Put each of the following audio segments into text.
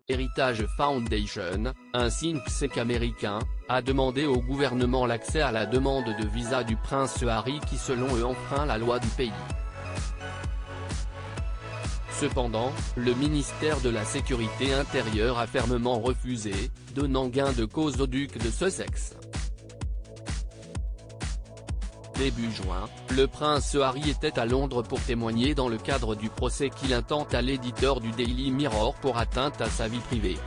Heritage Foundation, un think tank américain, a demandé au gouvernement l'accès à la demande de visa du prince Harry qui selon eux enfreint la loi du pays. Cependant, le ministère de la Sécurité intérieure a fermement refusé, donnant gain de cause au duc de Sussex. Début juin, le prince Harry était à Londres pour témoigner dans le cadre du procès qu'il intente à l'éditeur du Daily Mirror pour atteinte à sa vie privée.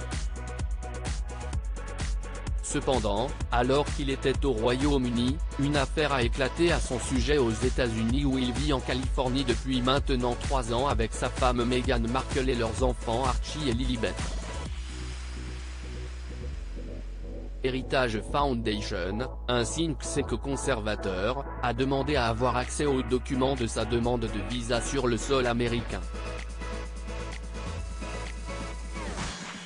Cependant, alors qu'il était au Royaume-Uni, une affaire a éclaté à son sujet aux États-Unis où il vit en Californie depuis maintenant 3 ans avec sa femme Meghan Markle et leurs enfants Archie et Lilibet. Heritage Foundation, un think tank conservateur, a demandé à avoir accès aux documents de sa demande de visa sur le sol américain.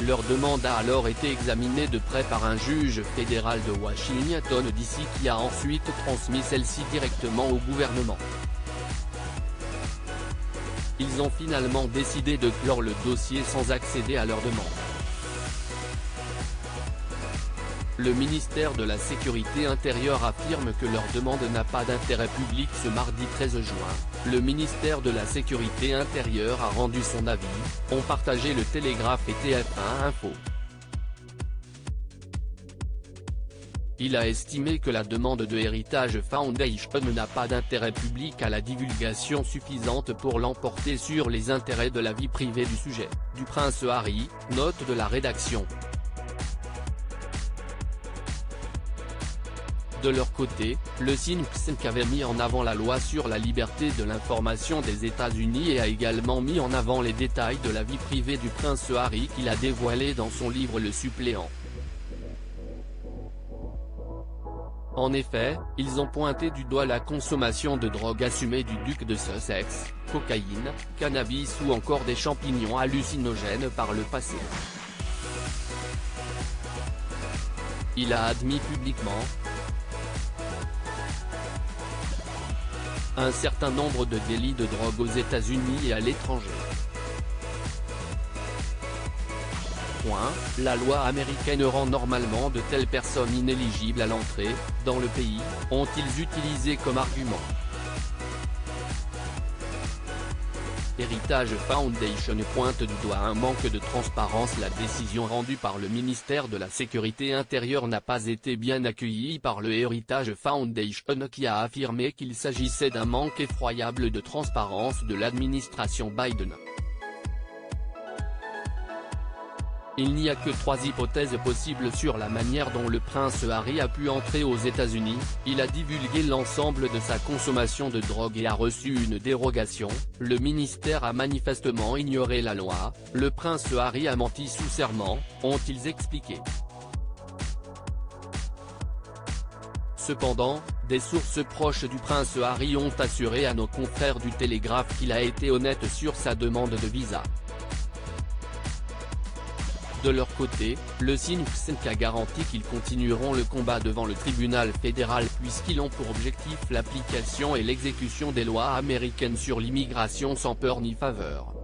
Leur demande a alors été examinée de près par un juge fédéral de Washington DC qui a ensuite transmis celle-ci directement au gouvernement. Ils ont finalement décidé de clore le dossier sans accéder à leur demande. Le ministère de la Sécurité intérieure affirme que leur demande n'a pas d'intérêt public. Ce mardi 13 juin, le ministère de la Sécurité intérieure a rendu son avis, ont partagé le Télégraphe et TF1 Info. Il a estimé que la demande de Heritage Foundation n'a pas d'intérêt public à la divulgation suffisante pour l'emporter sur les intérêts de la vie privée du sujet, du prince Harry, note de la rédaction. De leur côté, le think tank avait mis en avant la loi sur la liberté de l'information des États-Unis et a également mis en avant les détails de la vie privée du prince Harry qu'il a dévoilé dans son livre Le Suppléant. En effet, ils ont pointé du doigt la consommation de drogue assumée du duc de Sussex, cocaïne, cannabis ou encore des champignons hallucinogènes par le passé. Il a admis publiquement un certain nombre de délits de drogue aux États-Unis et à l'étranger. La loi américaine rend normalement de telles personnes inéligibles à l'entrée, dans le pays, ont-ils utilisé comme argument. Heritage Foundation pointe du doigt un manque de transparence. La décision rendue par le ministère de la Sécurité intérieure n'a pas été bien accueillie par le Heritage Foundation qui a affirmé qu'il s'agissait d'un manque effroyable de transparence de l'administration Biden. Il n'y a que 3 hypothèses possibles sur la manière dont le prince Harry a pu entrer aux États-Unis. Il a divulgué l'ensemble de sa consommation de drogue et a reçu une dérogation, le ministère a manifestement ignoré la loi, le prince Harry a menti sous serment, ont-ils expliqué. Cependant, des sources proches du prince Harry ont assuré à nos confrères du Télégraphe qu'il a été honnête sur sa demande de visa. De leur côté, le think tank a garanti qu'ils continueront le combat devant le tribunal fédéral puisqu'ils ont pour objectif l'application et l'exécution des lois américaines sur l'immigration sans peur ni faveur.